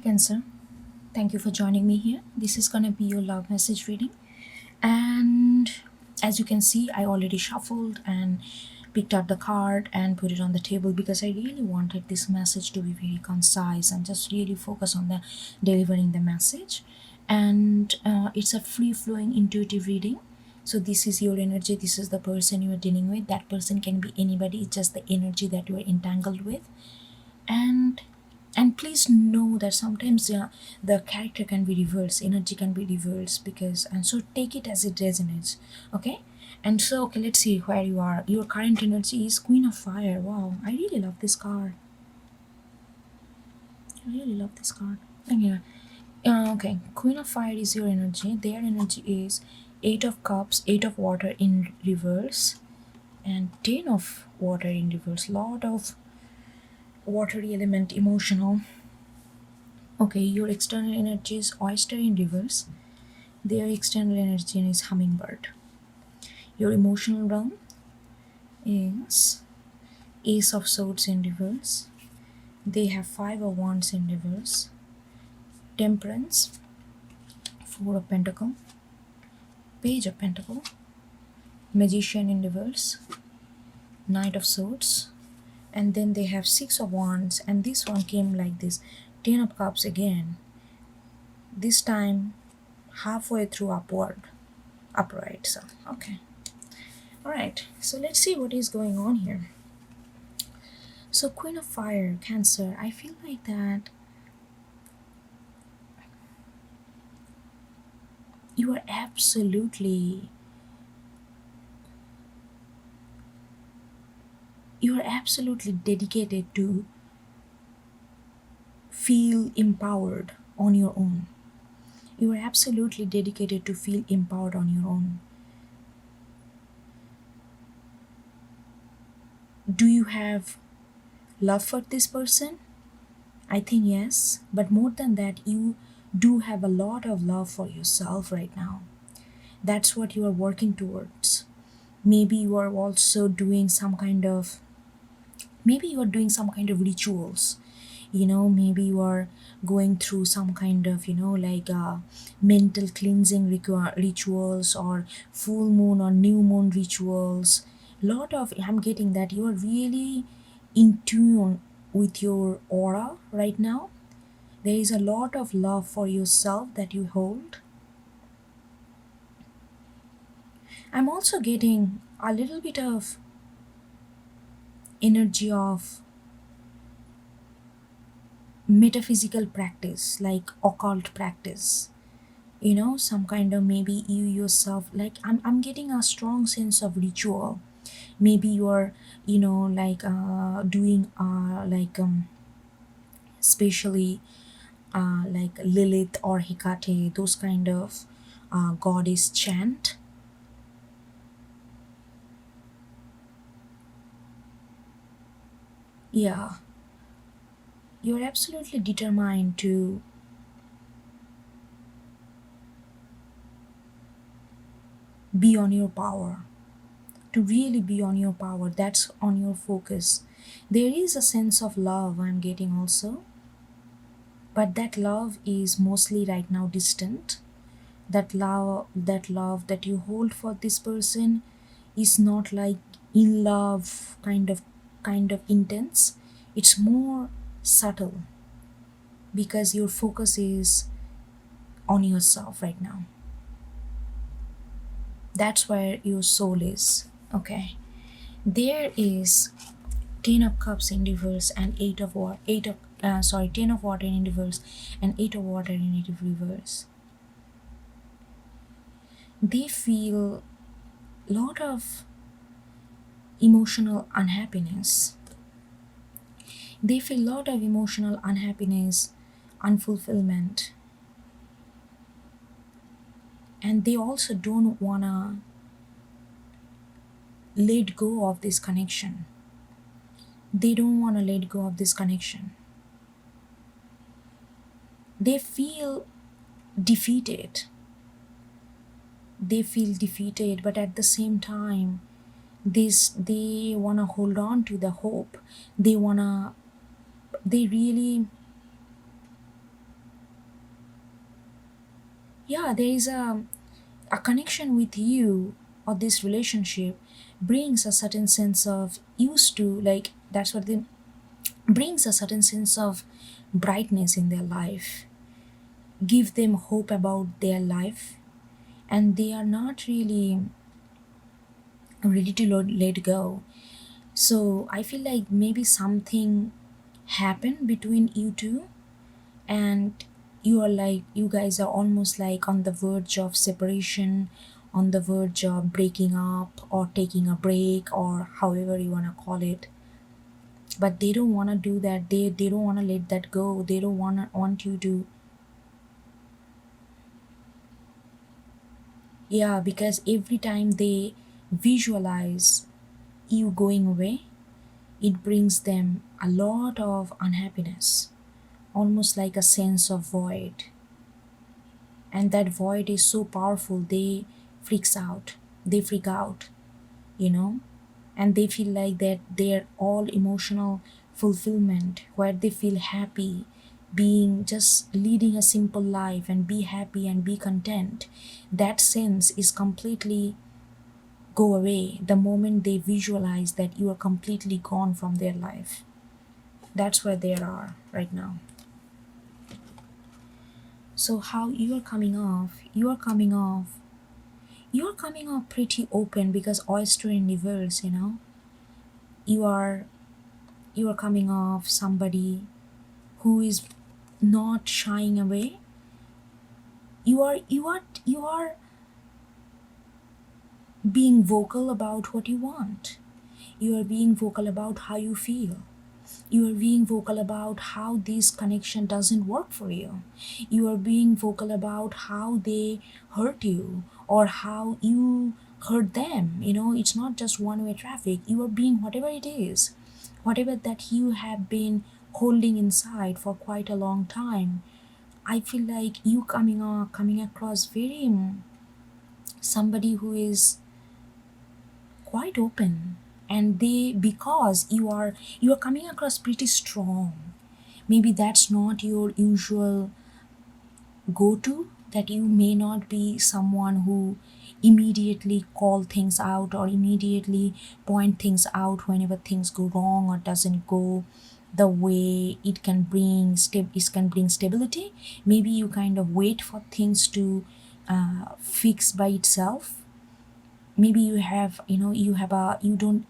Cancer. Thank you for joining me here. This is gonna be your love message reading. And as you can see, I already shuffled and picked out the card and put it on the table because I really wanted this message to be very concise and just really focus on the delivering the message. And it's a free flowing intuitive reading. So this is your energy, this is the person you are dealing with. That person can be anybody, it's just the energy that you are entangled with. And please know that sometimes the character can be reversed, energy can be reversed, because and so take it as it resonates. Okay. And so okay, let's see where you are. Your current energy is Queen of Fire. Wow, I really love this card. I really love this card. Okay. Okay, Queen of Fire is your energy. Their energy is Eight of Cups, Eight of Water in reverse, and Ten of Water in reverse. Lot of watery element, emotional. Okay, your external energy is Oyster in reverse. Their external energy is Hummingbird. Your emotional realm is Ace of Swords in reverse. They have Five of Wands in reverse. Temperance, Four of Pentacle, Page of Pentacle, Magician in reverse, Knight of Swords, and then they have Six of Wands, and this one came like this, Ten of Cups again, this time halfway through upright. So okay, all right, so let's see what is going on here. So Queen of Fire, Cancer, I feel like that you are absolutely dedicated to feel empowered on your own. You are absolutely dedicated to feel empowered on your own. Do you have love for this person? I think yes, but more than that, you do have a lot of love for yourself right now. That's what you are working towards. Maybe you are also doing some kind of rituals. Maybe you are going through some kind of like mental cleansing rituals, or full moon or new moon rituals. Lot of, I'm getting that you are really in tune with your aura right now. There is a lot of love for yourself that you hold. I'm also getting a little bit of energy of metaphysical practice, like occult practice. Some kind of, maybe you yourself, like I'm getting a strong sense of ritual. Maybe you are like doing like especially like Lilith or Hecate, those kind of goddess chant. Yeah, you're absolutely determined to be on your power, to really be on your power. That's on your focus. There is a sense of love I'm getting also, but that love is mostly right now distant. That love that you hold for this person is not like in love kind of intense. It's more subtle, because your focus is on yourself right now. That's where your soul is. Okay, there is Ten of Cups in reverse and Eight of Water, Ten of Water in reverse and Eight of Water in reverse. They feel lot of emotional unhappiness. They feel lot of emotional unhappiness, unfulfillment, and they also don't wanna let go of this connection. They don't wanna let go of this connection. They feel defeated. They feel defeated, but at the same time, they wanna hold on to the hope. They really Yeah, there is a connection with you, or this relationship brings a certain sense of used to, like that's what they brings a certain sense of brightness in their life, give them hope about their life, and they are not really ready to let go. So I feel like maybe something happened between you two, and you are like, you guys are almost like on the verge of separation, on the verge of breaking up or taking a break, or however you want to call it. But they don't want to do that. They don't want to let that go. They don't want you to. Yeah, because every time they visualize you going away, it brings them a lot of unhappiness, almost like a sense of void. And that void is so powerful, they freak out, you know, and they feel like that they're all emotional fulfillment, where they feel happy being just leading a simple life and be happy and be content. That sense is completely go away the moment they visualize that you are completely gone from their life. That's where they are right now. So how you are coming off, you're coming off pretty open, because oyster in reverse, you know, you are you are coming off somebody who is not shying away. You are being vocal about what you want. You are being vocal about how you feel. You are being vocal about how this connection doesn't work for you. You are being vocal about how they hurt you, or how you hurt them. You know, it's not just one way traffic. You are being whatever it is, whatever that you have been holding inside for quite a long time. I feel like you coming across very somebody who is quite open, and they, because you are coming across pretty strong. Maybe that's not your usual go to, that you may not be someone who immediately call things out or immediately point things out whenever things go wrong or doesn't go the way it can bring stability. Maybe you kind of wait for things to fix by itself. Maybe you have, you don't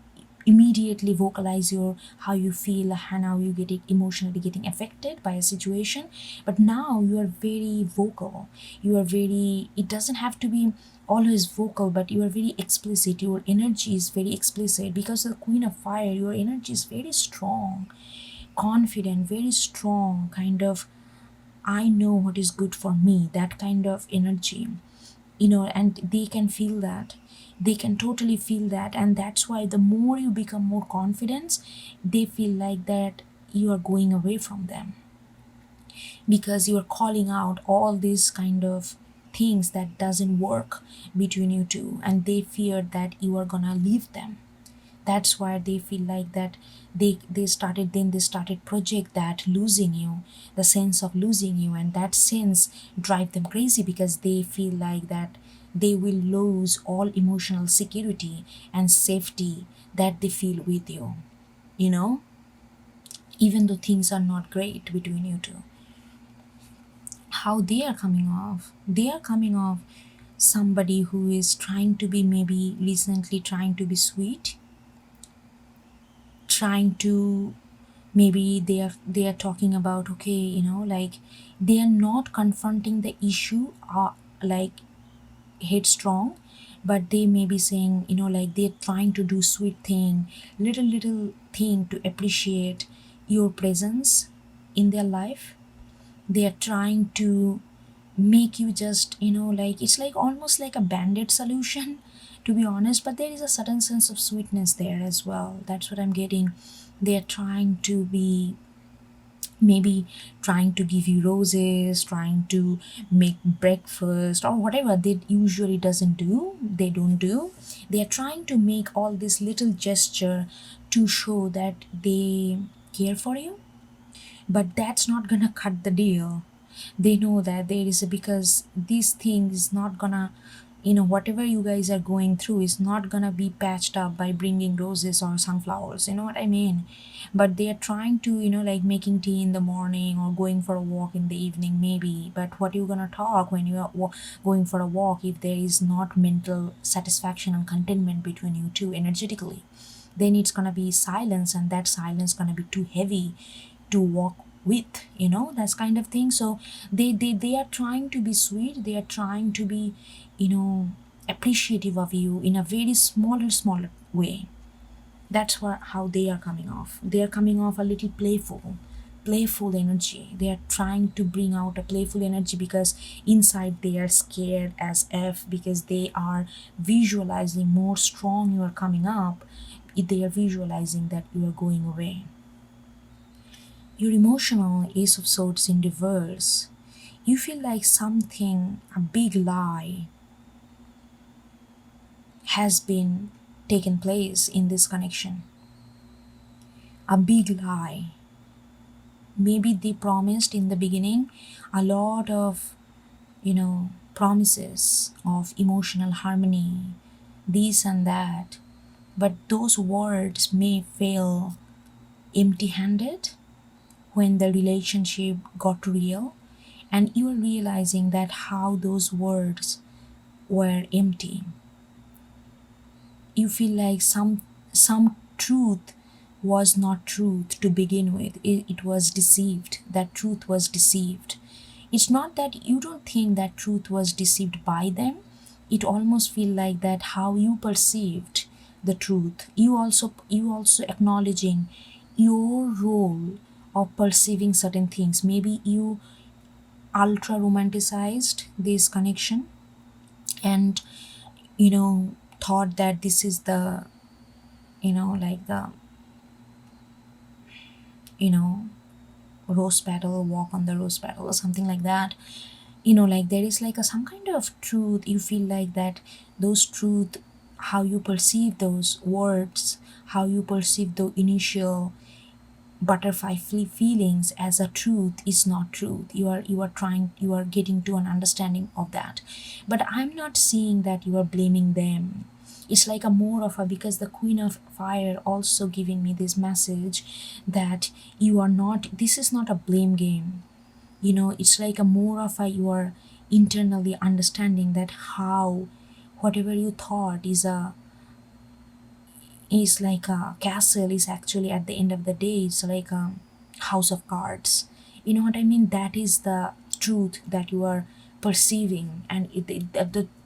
immediately vocalize your how you feel and how you get emotionally getting affected by a situation. But now you are very vocal. You are very, it doesn't have to be always vocal, but you are very explicit. Your energy is very explicit, because the queen of fire, your energy is very strong, confident, very strong, kind of, I know what is good for me, that kind of energy. And they can feel that, they can totally feel that. And that's why the more you become more confident, they feel like that you are going away from them, because you are calling out all these kind of things that doesn't work between you two, and they fear that you are gonna leave them. That's why they feel like that they started project that losing you, the sense of losing you, and that sense drive them crazy, because they feel like that they will lose all emotional security and safety that they feel with you, you know even though things are not great between you two. How they are coming off somebody who is trying to be, maybe recently trying to be sweet, trying to, maybe they are talking about, okay, like they are not confronting the issue like headstrong, but they may be saying, like they're trying to do sweet thing, little thing to appreciate your presence in their life. They are trying to make you just, like it's like almost like a band-aid solution, to be honest, but there is a certain sense of sweetness there as well. That's what I'm getting. They are trying to be, maybe trying to give you roses, trying to make breakfast or whatever they usually doesn't do, they don't do. They are trying to make all this little gesture to show that they care for you, but that's not gonna cut the deal. They know that there is a, because this thing is not gonna, whatever you guys are going through is not gonna be patched up by bringing roses or sunflowers, you know what I mean? But they are trying to, like making tea in the morning or going for a walk in the evening maybe. But what you gonna talk when you are going for a walk if there is not mental satisfaction and contentment between you two energetically? Then it's gonna be silence, and that silence gonna be too heavy to walk with, that's kind of thing. So they are trying to be sweet, they are trying to be, appreciative of you in a very smaller way. That's what, how they are coming off. They are coming off a little playful energy. They are trying to bring out a playful energy because inside they are scared as f, because they are visualizing more strong you are coming up. They are visualizing that you are going away. Your emotional ace of swords in reverse. You feel like something, a big lie, has been taken place in this connection. A big lie. Maybe they promised in the beginning a lot of, promises of emotional harmony, this and that, but those words may fail empty handed when the relationship got real, and you are realizing that how those words were empty. You feel like some truth was not truth to begin with. It was deceived. That truth was deceived. It's not that you don't think that truth was deceived by them. It almost feel like that how you perceived the truth. You also acknowledging your role of perceiving certain things. Maybe you ultra romanticized this connection and, thought that this is the, like the, you know rose petal, walk on the rose petal or something like that. Like there is like a some kind of truth. You feel like that those truth, how you perceive those words, how you perceive the initial butterfly feelings as a truth is not truth. You are getting to an understanding of that. But I'm not seeing that you are blaming them. It's like a more of a, because the queen of fire also giving me this message that you are not, this is not a blame game. It's like a more of a, you are internally understanding that how whatever you thought is like a castle is actually at the end of the day it's like a house of cards. You know what I mean? That is the truth that you are perceiving, and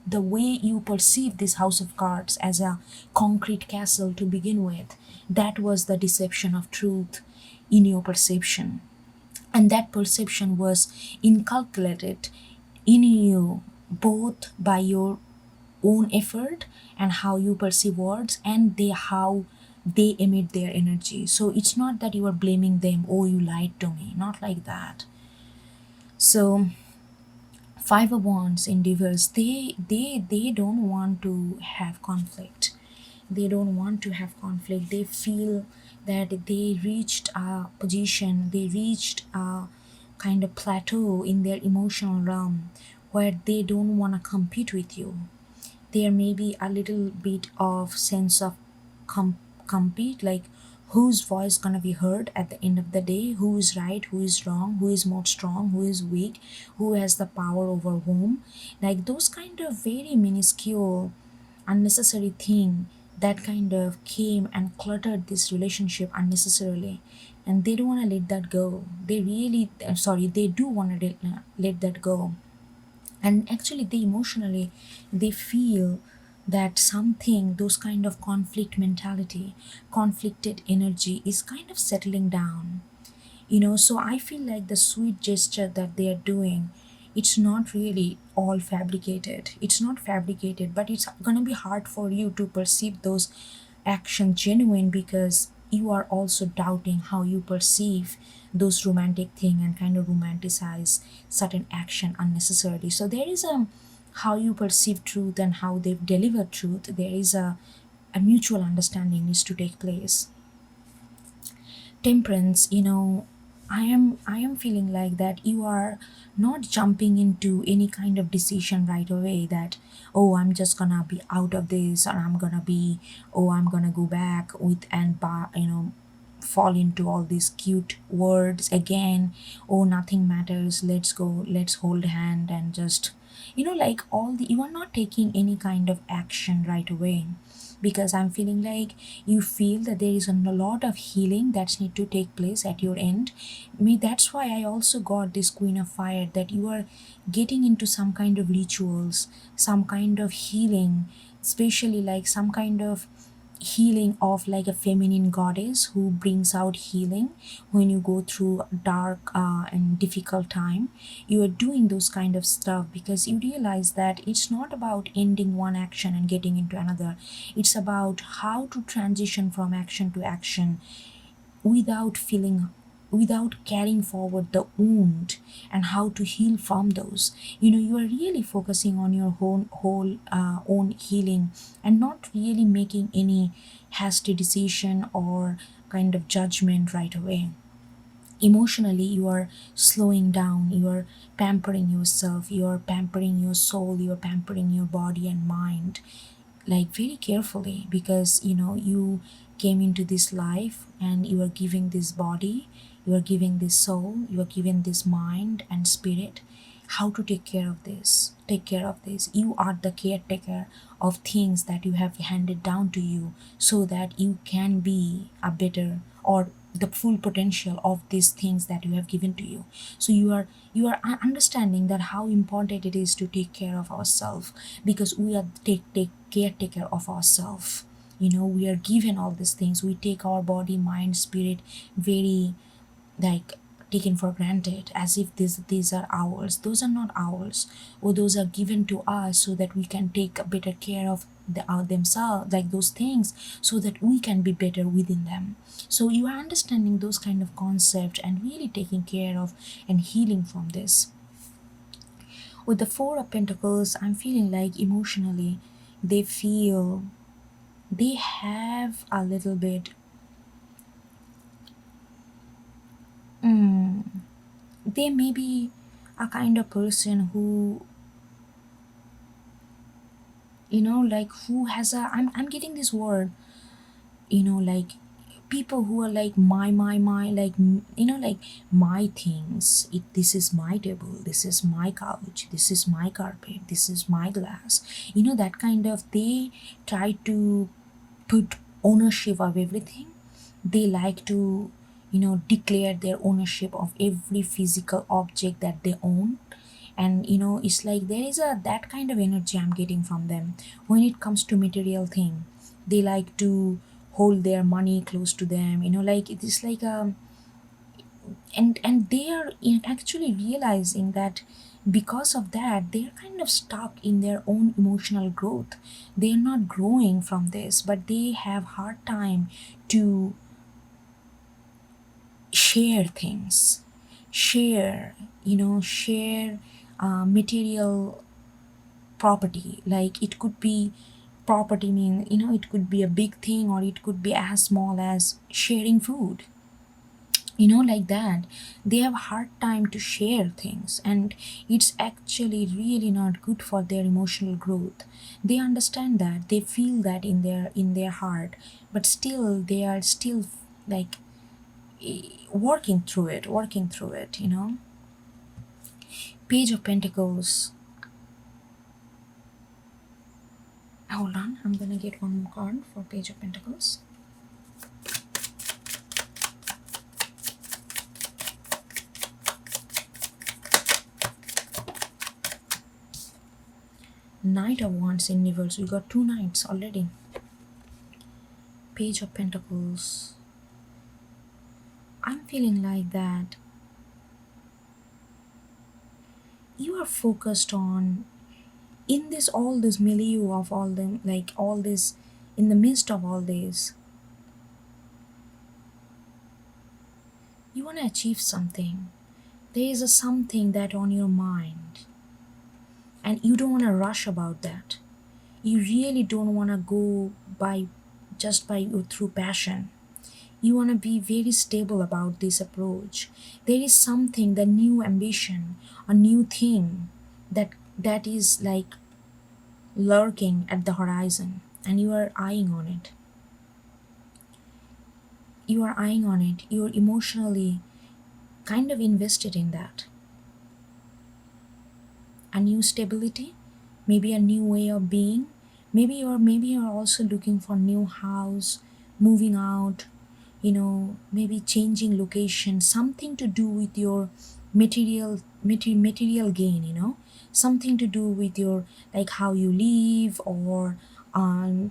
the way you perceive this house of cards as a concrete castle to begin with, that was the deception of truth in your perception. And that perception was inculcated in you both by your own effort and how you perceive words, and they how they emit their energy. So it's not that you are blaming them, oh you lied to me, not like that. So five of wands in divorce, they don't want to have conflict. They don't want to have conflict. They feel that they reached a position, they reached a kind of plateau in their emotional realm where they don't want to compete with you. There may be a little bit of sense of com- compete, like whose voice gonna be heard at the end of the day, who is right, who is wrong, who is more strong, who is weak, who has the power over whom. Like those kind of very minuscule unnecessary thing that kind of came and cluttered this relationship unnecessarily, and they don't want to let that go. They really, sorry, they do want to let that go. And actually they emotionally, they feel that something, those kind of conflict mentality, conflicted energy is kind of settling down. So I feel like the sweet gesture that they are doing, it's not really all fabricated. It's not fabricated, but it's gonna be hard for you to perceive those actions genuine, because you are also doubting how you perceive those romantic thing and kind of romanticize certain action unnecessarily. So there is a, how you perceive truth and how they deliver truth, there is a mutual understanding needs to take place. Temperance, I am feeling like that you are not jumping into any kind of decision right away that, oh, I'm just gonna be out of this, or I'm gonna be, oh, I'm gonna go back with and fall into all these cute words again. Oh, nothing matters, let's go, let's hold hand and just, like all the, you are not taking any kind of action right away, because I'm feeling like you feel that there is a lot of healing that's need to take place at your end. Me, that's why I also got this Queen of Fire, that you are getting into some kind of rituals, some kind of healing, especially like some kind of healing of like a feminine goddess who brings out healing when you go through dark and difficult time. You are doing those kind of stuff because you realize that it's not about ending one action and getting into another. It's about how to transition from action to action without feeling, without carrying forward the wound, and how to heal from those. You are really focusing on your whole own healing, and not really making any hasty decision or kind of judgment right away. Emotionally, you are slowing down, you are pampering yourself, you are pampering your soul, you are pampering your body and mind, like very carefully, because you came into this life and you are giving this body, you are giving this soul, you are giving this mind and spirit, how to take care of this, take care of this. You are the caretaker of things that you have handed down to you, so that you can be a better, or the full potential of these things that you have given to you. So you are understanding that how important it is to take care of ourselves, because we are take caretaker of ourselves. We are given all these things, we take our body, mind, spirit very, like, taken for granted, as if these are ours. Those are not ours, or those are given to us so that we can take a better care of themselves, like those things, so that we can be better within them. So you are understanding those kind of concept and really taking care of and healing from this. With the Four of Pentacles, I'm feeling like emotionally they feel, they have a little bit, they may be a kind of person who, like, who has a, I'm getting this word, like people who are like my, like, like my things, this is my table, this is my couch, this is my carpet, this is my glass, that kind of, they try to put ownership of everything. They like to, declare their ownership of every physical object that they own. And it's like there is a that kind of energy I'm getting from them. When it comes to material thing, they like to hold their money close to them, like it is like a, and they are actually realizing that because of that they're kind of stuck in their own emotional growth. They're not growing from this, but they have hard time to share things, share material property. Like, it could be property, mean, it could be a big thing, or it could be as small as sharing food, like that. They have a hard time to share things, and it's actually really not good for their emotional growth. They understand that, they feel that in their heart, but still they are still, like, working through it. Page of Pentacles. Hold on, I'm gonna get one more card for Page of Pentacles. Knight of Wands in reverse. We got two knights already. Page of Pentacles. I'm feeling like that you are focused on, in this, all this milieu of all them, like all this, in the midst of all this, you want to achieve something. There is a something that on your mind, and you don't want to rush about that. You really don't want to go by, just by through passion. You want to be very stable about this approach. There is something, the new ambition, a new thing that is like lurking at the horizon, and you are eyeing on it. You are eyeing on it. You're emotionally kind of invested in that. A new stability, maybe a new way of being. Maybe you're also looking for new house, moving out, maybe changing location, something to do with your material gain, something to do with your, like, how you live, or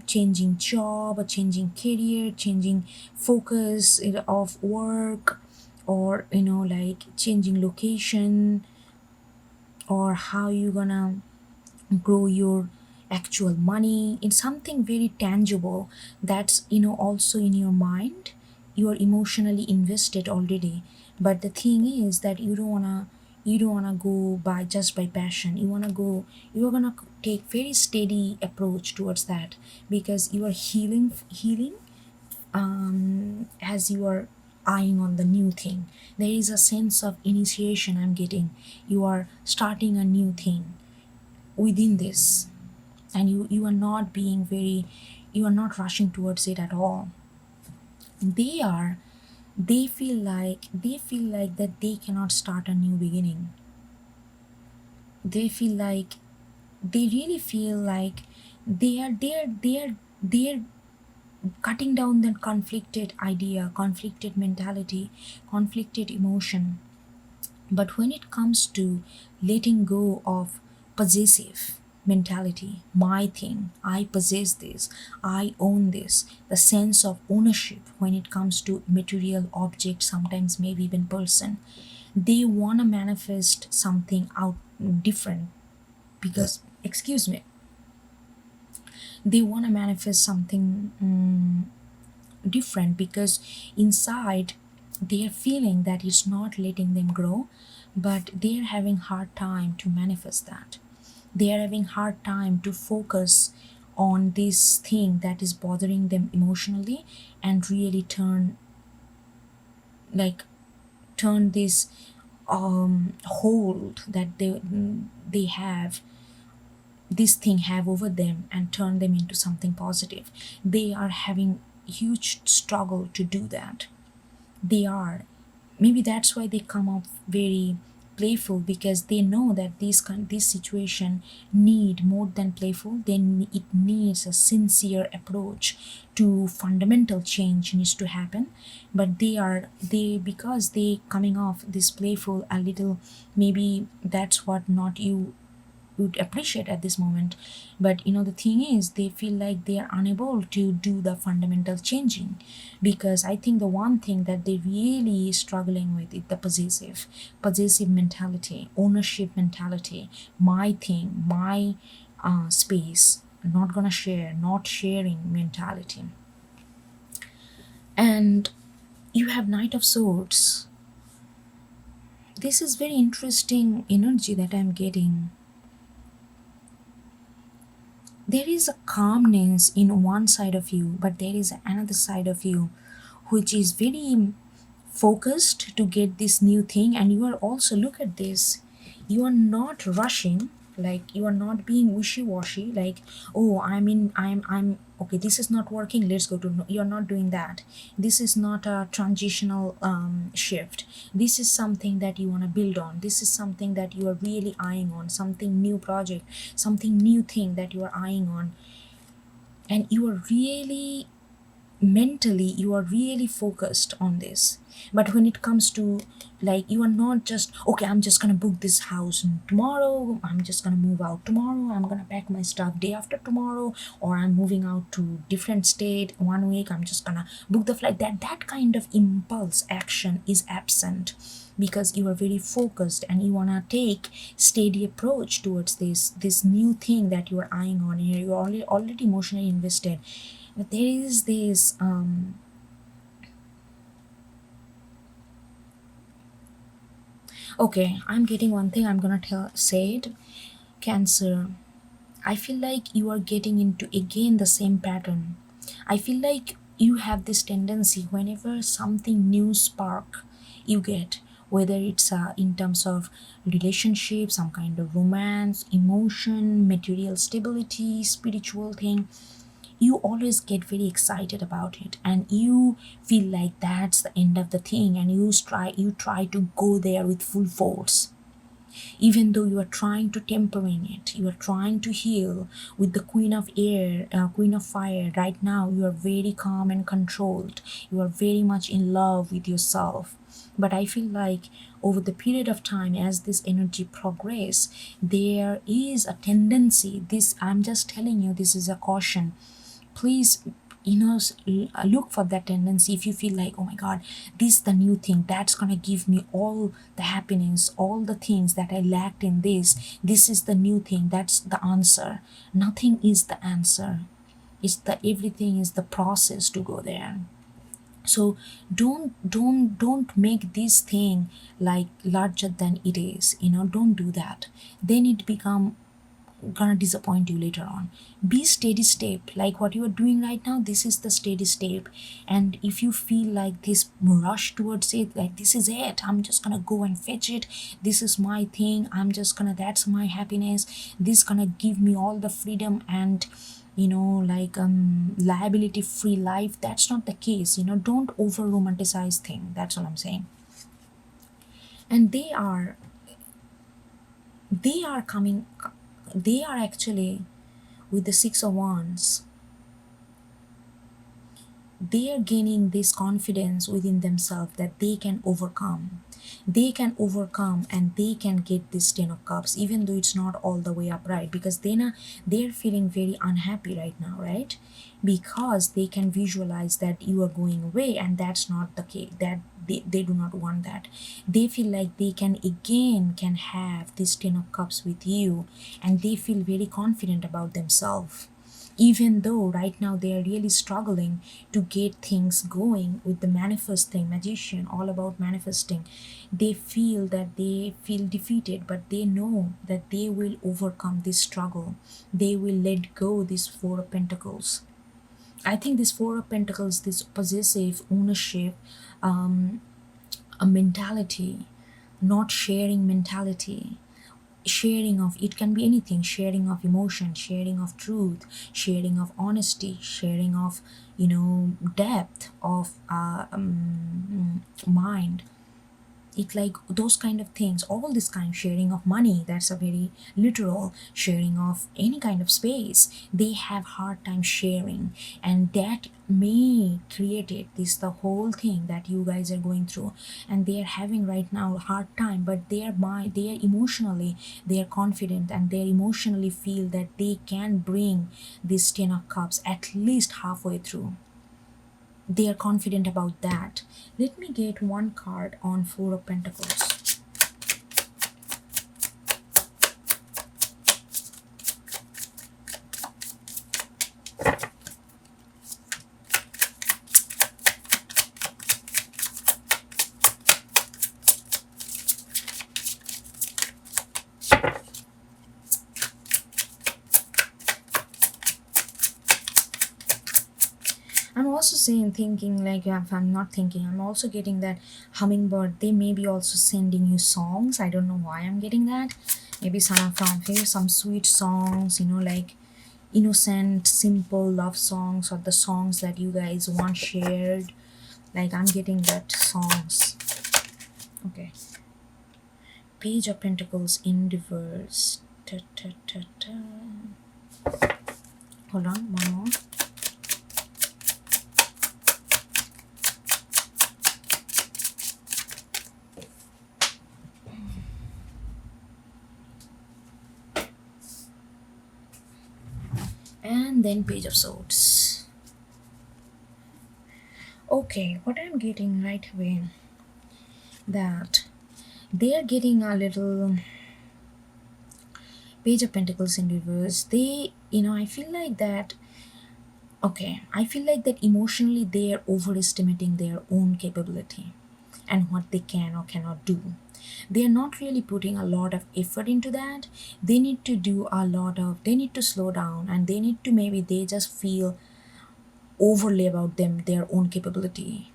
changing job, or changing career, changing focus of work, or like changing location, or how you gonna grow your actual money in something very tangible that's also in your mind. You are emotionally invested already, but the thing is that you don't wanna go by just by passion. You're gonna take very steady approach towards that, because you are healing as you are eyeing on the new thing. There is a sense of initiation I'm getting. You are starting a new thing within this, and you are not being very, you are not rushing towards it at all. They feel like that they cannot start a new beginning. They really feel like they're cutting down that conflicted idea, conflicted mentality, conflicted emotion. But when it comes to letting go of possessive mentality, my thing, I possess this, I own this, the sense of ownership when it comes to material object, sometimes maybe even person, they want to manifest something out different, because, excuse me, they want to manifest something different, because inside they're feeling that it's not letting them grow, but they're having hard time to manifest that. They are having hard time to focus on this thing that is bothering them emotionally, and really like turn this hold that they have, this thing have over them, and turn them into something positive. They are having huge struggle to do that. They are, maybe that's why they come up very playful, because they know that this situation need more than playful. It needs a sincere approach to fundamental change needs to happen. But they because they coming off this playful a little, maybe that's what not you would appreciate at this moment. But the thing is, they feel like they are unable to do the fundamental changing, because I think the one thing that they really struggling with is the possessive mentality, ownership mentality, my thing, my space, not gonna share, not sharing mentality. And you have Knight of Swords. This is very interesting energy that I'm getting. There is a calmness in one side of you, but there is another side of you which is very focused to get this new thing. And you are also, look at this, you are not rushing, like you are not being wishy-washy, like, oh, I'm okay, this is not working, let's go to no, you're not doing that. This is not a transitional shift. This is something that you want to build on. This is something that you are really eyeing on, something new project, something new thing that you are eyeing on. And you are really, mentally you are really focused on this. But when it comes to, like, you are not just, okay, I'm just gonna book this house tomorrow, I'm just gonna move out tomorrow, I'm gonna pack my stuff day after tomorrow, or I'm moving out to different state 1 week, I'm just gonna book the flight. That kind of impulse action is absent, because you are very focused and you want to take steady approach towards this new thing that you are eyeing on. You're already emotionally invested. But there is this okay, I'm getting one thing, I'm gonna say it. Cancer, I feel like you are getting into again the same pattern. I feel like you have this tendency whenever something new spark you get, whether it's in terms of relationship, some kind of romance, emotion, material stability, spiritual thing, you always get very excited about it and you feel like that's the end of the thing, and you try to go there with full force, even though you are trying to tempering it, you are trying to heal with the queen of air, queen of fire. Right now you are very calm and controlled, you are very much in love with yourself. But I feel like over the period of time, as this energy progress, there is a tendency, this I'm just telling you, this is a caution, please, look for that tendency. If you feel like, oh my god, this is the new thing that's gonna give me all the happiness, all the things that I lacked in this is the new thing, that's the answer. Nothing is the answer, it's the everything is the process to go there. So don't make this thing like larger than it is, don't do that. Then it become gonna disappoint you later on. Be steady state, like what you are doing right now, this is the steady state. And if you feel like this rush towards it, like this is it, I'm just gonna go and fetch it, this is my thing, I'm just gonna, that's my happiness, this gonna give me all the freedom and like liability free life, that's not the case. Don't over romanticize thing, that's all I'm saying. And they are coming, they are actually, with the six of wands, they are gaining this confidence within themselves that they can overcome and they can get this 10 of cups, even though it's not all the way upright, because they're feeling very unhappy right now, right? Because they can visualize that you are going away, and that's not the case, that they do not want that. They feel like they can have this 10 of cups with you, and they feel very confident about themselves, even though right now they are really struggling to get things going with the manifesting magician, all about manifesting. They feel that they feel defeated, but they know that they will overcome this struggle, they will let go this four of pentacles. I think this four of pentacles, this possessive ownership, a mentality, not sharing mentality, sharing of, it can be anything, sharing of emotion, sharing of truth, sharing of honesty, sharing of depth of mind, it like those kind of things, all this kind, sharing of money, that's a very literal, sharing of any kind of space, they have hard time sharing, and that may created this the whole thing that you guys are going through, and they are having right now a hard time, but they are emotionally, they are confident, and they emotionally feel that they can bring this 10 of cups at least halfway through. They are confident about that. Let me get one card on four of pentacles. I'm also thinking, like, if I'm not thinking, I'm also getting that hummingbird, they may be also sending you songs. I don't know why I'm getting that. Maybe some from here, some sweet songs, like innocent, simple love songs, or the songs that you guys want shared. Like, I'm getting that songs. Okay. Page of Pentacles in reverse. Ta, ta, ta, ta. Hold on, one more. And then Page of Swords. Okay, what I'm getting right away, that they are getting a little Page of Pentacles in reverse. They, I feel like that, okay, I feel like that emotionally they are overestimating their own capability and what they can or cannot do. They are not really putting a lot of effort into that. They need to slow down, and they need to, maybe they just feel overlay about them their own capability.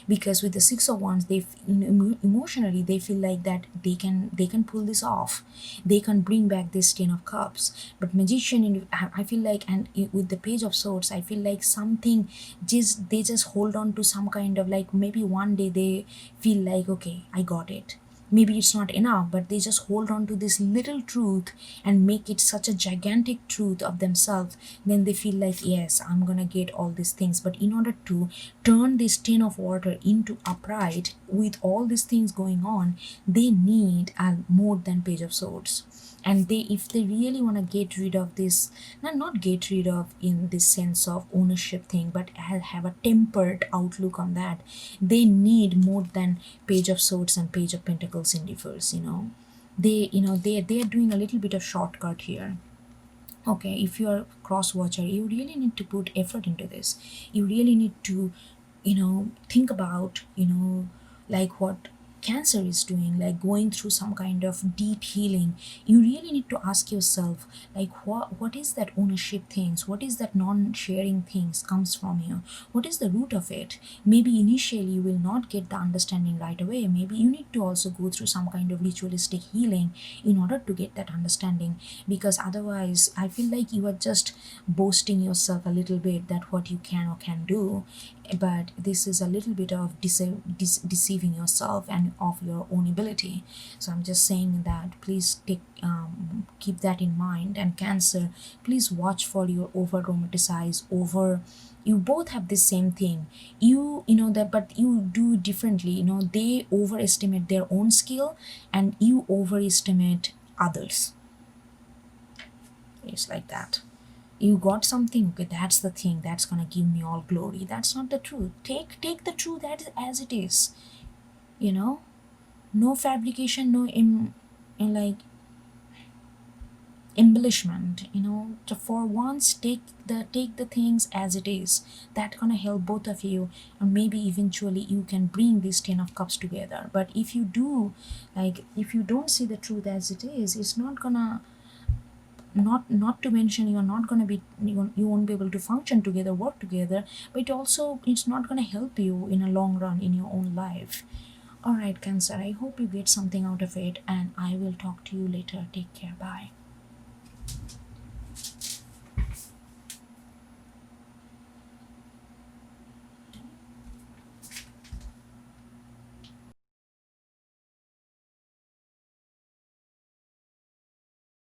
Because with the six of wands, emotionally they feel like that they can pull this off, they can bring back this 10 of cups. But magician, I feel like, and with the page of swords, I feel like something, just they just hold on to some kind of, like, maybe one day they feel like, okay, I got it. Maybe it's not enough, but they just hold on to this little truth and make it such a gigantic truth of themselves. Then they feel like, yes, I'm gonna get all these things. But in order to turn this 10 of water into upright with all these things going on, they need a more than page of swords. And they, if they really want to get rid of this, not get rid of in this sense of ownership thing, but have a tempered outlook on that, they need more than page of swords and page of pentacles in reverse. They are doing a little bit of shortcut here. Okay, if you're a cross watcher, you really need to put effort into this. You really need to think about, like what cancer is doing, like going through some kind of deep healing. You really need to ask yourself, like, what is that ownership things, what is that non-sharing things comes from here, what is the root of it. Maybe initially you will not get the understanding right away. Maybe you need to also go through some kind of ritualistic healing in order to get that understanding. Because otherwise I feel like you are just boasting yourself a little bit that what you can or can do. But this is a little bit of deceiving yourself and of your own ability. So I'm just saying that please keep that in mind. And Cancer, please watch for your over romanticize, over, you both have the same thing. You know that, but you do differently. They overestimate their own skill and you overestimate others. It's like that. You got something, okay, that's the thing that's gonna give me all glory. That's not the truth. Take the truth as it is. you know no fabrication, no in like embellishment. For once, take the things as it is. That gonna help both of you, and maybe eventually you can bring these 10 of cups together. But if you do, like, if you don't see the truth as it is, it's not gonna, not to mention, you're not going to be, you won't be able to function together, work together. But also it's not going to help you in a long run in your own life. All right, Cancer, I hope you get something out of it, and I will talk to you later. Take care. Bye.